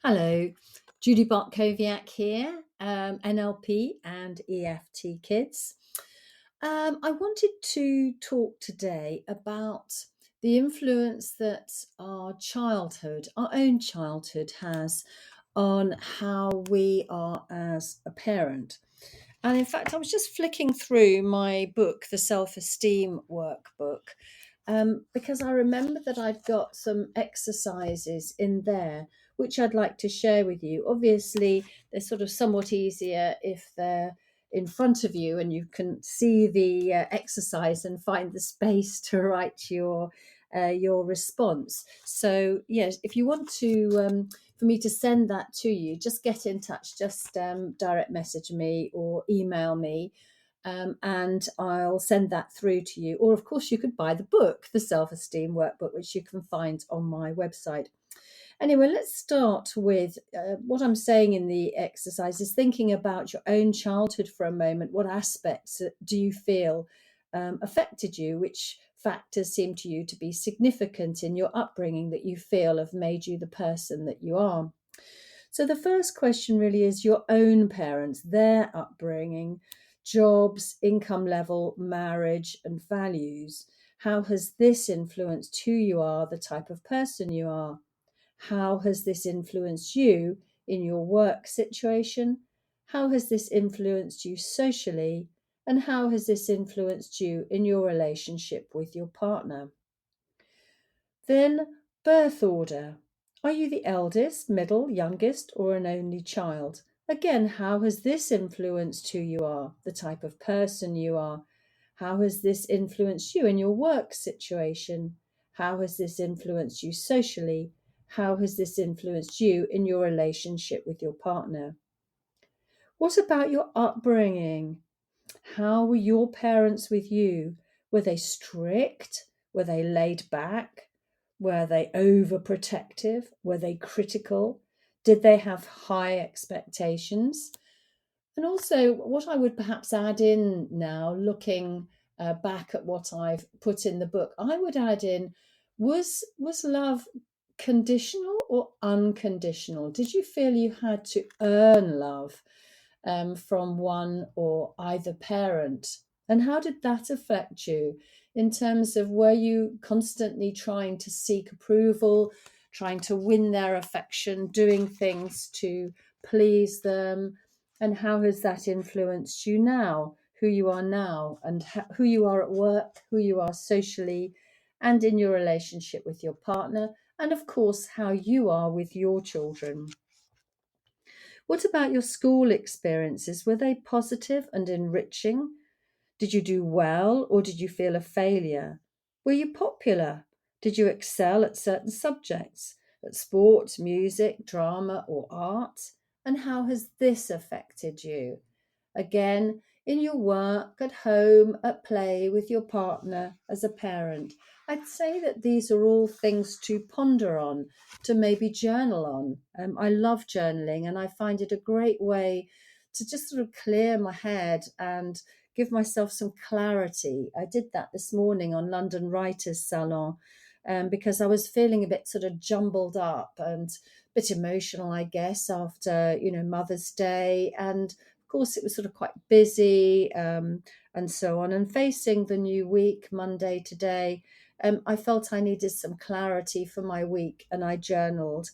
Hello, Judy Bartkowiak here, NLP and EFT Kids. I wanted to talk today about the influence that our own childhood has on how we are as a parent. And in fact, I was just flicking through my book, the Self Esteem Workbook, because I remember that I'd got some exercises in there which I'd like to share with you. Obviously, they're sort of somewhat easier if they're in front of you and you can see the exercise and find the space to write your response. So yes, if you want to for me to send that to you, just get in touch. Just direct message me or email me, and I'll send that through to you. Or, of course, you could buy the book, the Self Esteem Workbook, which you can find on my website. Anyway, let's start with what I'm saying in the exercise is thinking about your own childhood for a moment. What aspects do you feel affected you? Which factors seem to you to be significant in your upbringing that you feel have made you the person that you are? So the first question really is your own parents, their upbringing, jobs, income level, marriage, and values. How has this influenced who you are, the type of person you are? How has this influenced you in your work situation? How has this influenced you socially? And how has this influenced you in your relationship with your partner? Then, birth order. Are you the eldest, middle, youngest, or an only child? Again, how has this influenced who you are, the type of person you are? How has this influenced you in your work situation? How has this influenced you socially? How has this influenced you in your relationship with your partner? What about your upbringing? How were your parents with you? Were they strict? Were they laid back? Were they overprotective? Were they critical? Did they have high expectations? And also, what I would perhaps add in now, looking back at what I've put in the book, I would add in was love conditional or unconditional? Did you feel you had to earn love from one or either parent? And how did that affect you in terms of were you constantly trying to seek approval, trying to win their affection, doing things to please them? And how has that influenced you now, who you are now, and who you are at work, who you are socially, and in your relationship with your partner, and of course, how you are with your children? What about your school experiences? Were they positive and enriching? Did you do well or did you feel a failure? Were you popular? Did you excel at certain subjects, at sport, music, drama, or art? And how has this affected you? Again, in your work, at home, at play, with your partner, as a parent. I'd say that these are all things to ponder on, to maybe journal on. I love journaling and I find it a great way to just sort of clear my head and give myself some clarity. I did that this morning on London Writers' Salon because I was feeling a bit sort of jumbled up and a bit emotional, I guess, after, Mother's Day. And of course, it was sort of quite busy and so on. And facing the new week, Monday today, I felt I needed some clarity for my week and I journaled.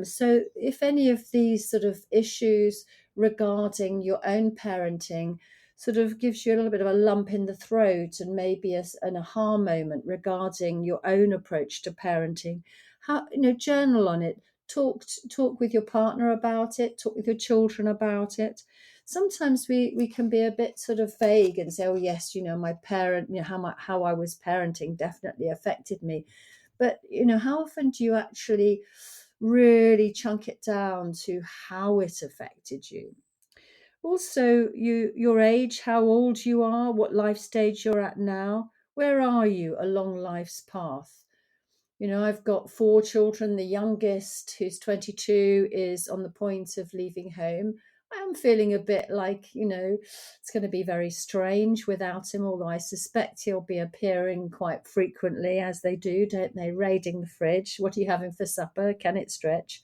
So if any of these sort of issues regarding your own parenting sort of gives you a little bit of a lump in the throat and maybe an aha moment regarding your own approach to parenting, how, journal on it, talk with your partner about it, talk with your children about it. Sometimes we can be a bit sort of vague and say, oh yes, my parent, how I was parenting definitely affected me. But how often do you actually really chunk it down to how it affected you? Also, your age, how old you are, what life stage you're at now, where are you along life's path? I've got 4 children. The youngest, who's 22, is on the point of leaving home. I am feeling a bit like, it's going to be very strange without him, although I suspect he'll be appearing quite frequently, as they do, don't they? Raiding the fridge. What are you having for supper? Can it stretch?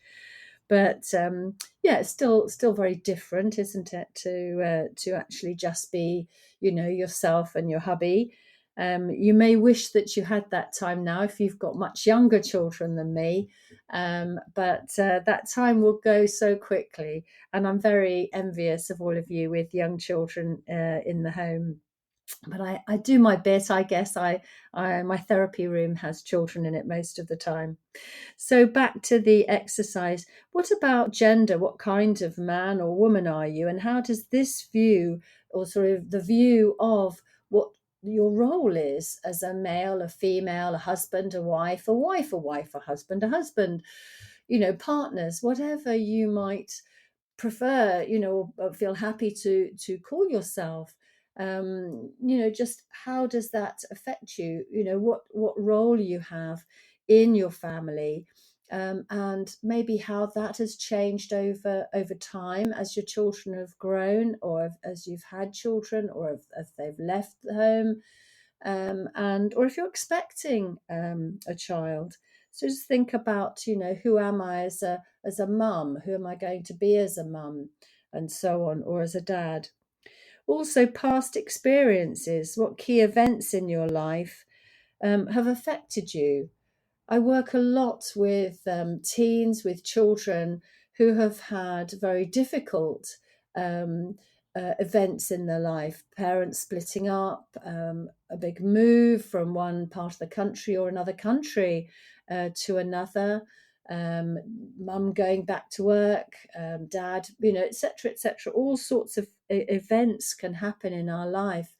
But yeah, it's still very different, isn't it, to actually just be, yourself and your hubby. You may wish that you had that time now if you've got much younger children than me, but that time will go so quickly, and I'm very envious of all of you with young children in the home. But I do my bit, I guess. My therapy room has children in it most of the time. So back to the exercise. What about gender? What kind of man or woman are you? And how does this view, or sort of the view of what your role is as a male, a female, a husband, a wife, a husband, partners, whatever you might prefer, or feel happy to call yourself, just how does that affect you? What role you have in your family, and maybe how that has changed over time as your children have grown, or as you've had children, or if they've left the home, and or if you're expecting a child. So just think about, who am I as a mum? Who am I going to be as a mum, and so on, or as a dad? Also, past experiences. What key events in your life have affected you? I work a lot with teens, with children who have had very difficult um, events in their life, parents splitting up, a big move from one part of the country or another country to another, mum going back to work, dad, etc., etc. All sorts of events can happen in our life.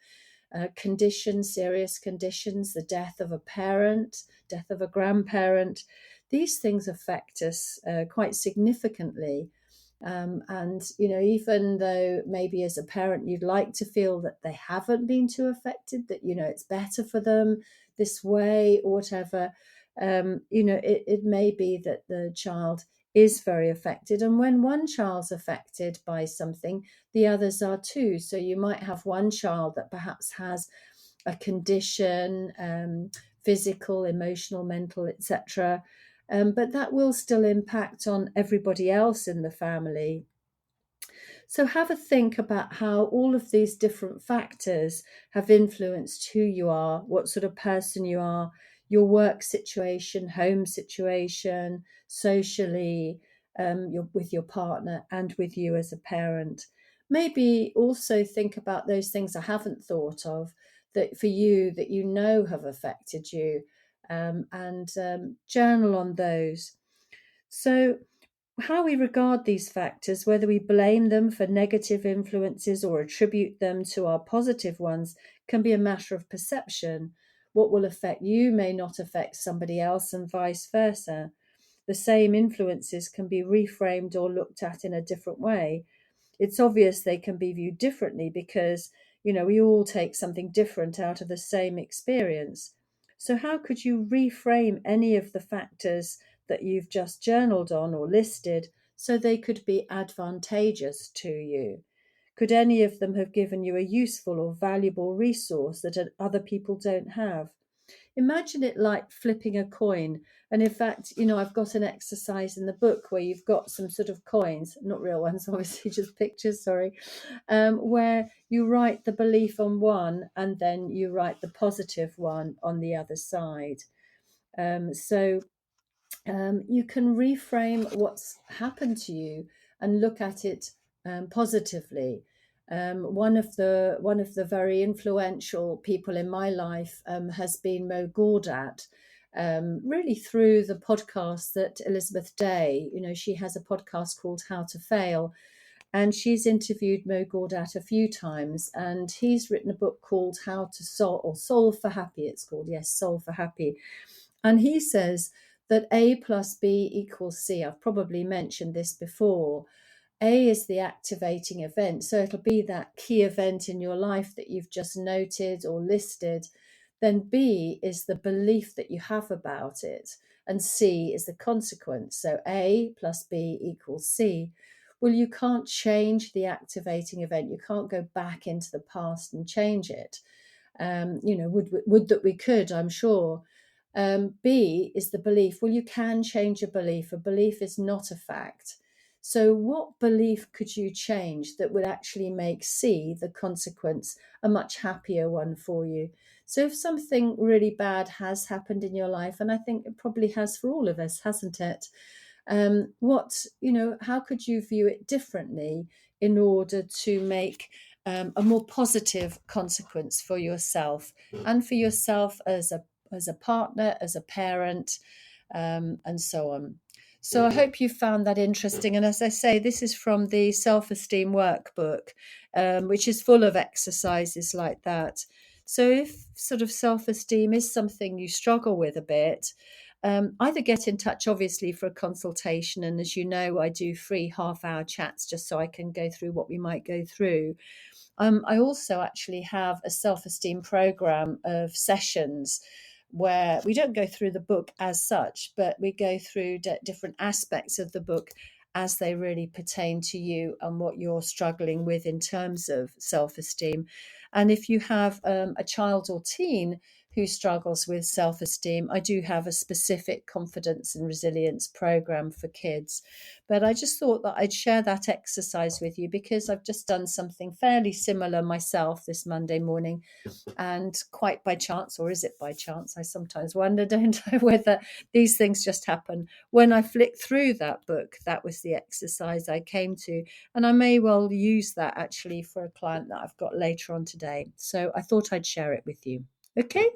Conditions, serious conditions, the death of a parent, death of a grandparent. These things affect us quite significantly. And, even though maybe as a parent you'd like to feel that they haven't been too affected, that, it's better for them this way or whatever, it may be that the child is very affected. And when one child's affected by something, the others are too. So you might have one child that perhaps has a condition, physical, emotional, mental, etc. But that will still impact on everybody else in the family. So have a think about how all of these different factors have influenced who you are, what sort of person you are, your work situation, home situation, socially, with your partner, and with you as a parent. Maybe also think about those things I haven't thought of that for you that have affected you, and journal on those. So how we regard these factors, whether we blame them for negative influences or attribute them to our positive ones, can be a matter of perception. What will affect you may not affect somebody else, and vice versa. The same influences can be reframed or looked at in a different way. It's obvious they can be viewed differently because, we all take something different out of the same experience. So, how could you reframe any of the factors that you've just journaled on or listed so they could be advantageous to you? Could any of them have given you a useful or valuable resource that other people don't have? Imagine it like flipping a coin. And in fact, I've got an exercise in the book where you've got some sort of coins, not real ones, obviously, just pictures, sorry, where you write the belief on one and then you write the positive one on the other side. So you can reframe what's happened to you and look at it positively. One of the very influential people in my life has been Mo Gawdat, really through the podcast that Elizabeth Day, she has a podcast called How to Fail, and she's interviewed Mo Gawdat a few times, and he's written a book called How to Solve for Happy. It's called, yes, Solve for Happy. And he says that A plus B equals C. I've probably mentioned this before. A is the activating event. So it'll be that key event in your life that you've just noted or listed. Then B is the belief that you have about it. And C is the consequence. So A plus B equals C. Well, you can't change the activating event. You can't go back into the past and change it. Would that we could, I'm sure. B is the belief. Well, you can change a belief. A belief is not a fact. So, what belief could you change that would actually make C, the consequence, a much happier one for you? So, if something really bad has happened in your life, and I think it probably has for all of us, hasn't it? How could you view it differently in order to make a more positive consequence for yourself and for yourself as a partner, as a parent, and so on. So I hope you found that interesting. And as I say, this is from the Self-Esteem Workbook, which is full of exercises like that. So if sort of self-esteem is something you struggle with a bit, either get in touch, obviously, for a consultation. And as you know, I do free half-hour chats just so I can go through what we might go through. I also actually have a self-esteem program of sessions where we don't go through the book as such, but we go through different aspects of the book as they really pertain to you and what you're struggling with in terms of self-esteem. And if you have a child or teen who struggles with self-esteem, I do have a specific confidence and resilience program for kids. But I just thought that I'd share that exercise with you because I've just done something fairly similar myself this Monday morning. And quite by chance, or is it by chance? I sometimes wonder, don't I, whether these things just happen. When I flicked through that book, that was the exercise I came to. And I may well use that actually for a client that I've got later on today. So I thought I'd share it with you. Okay.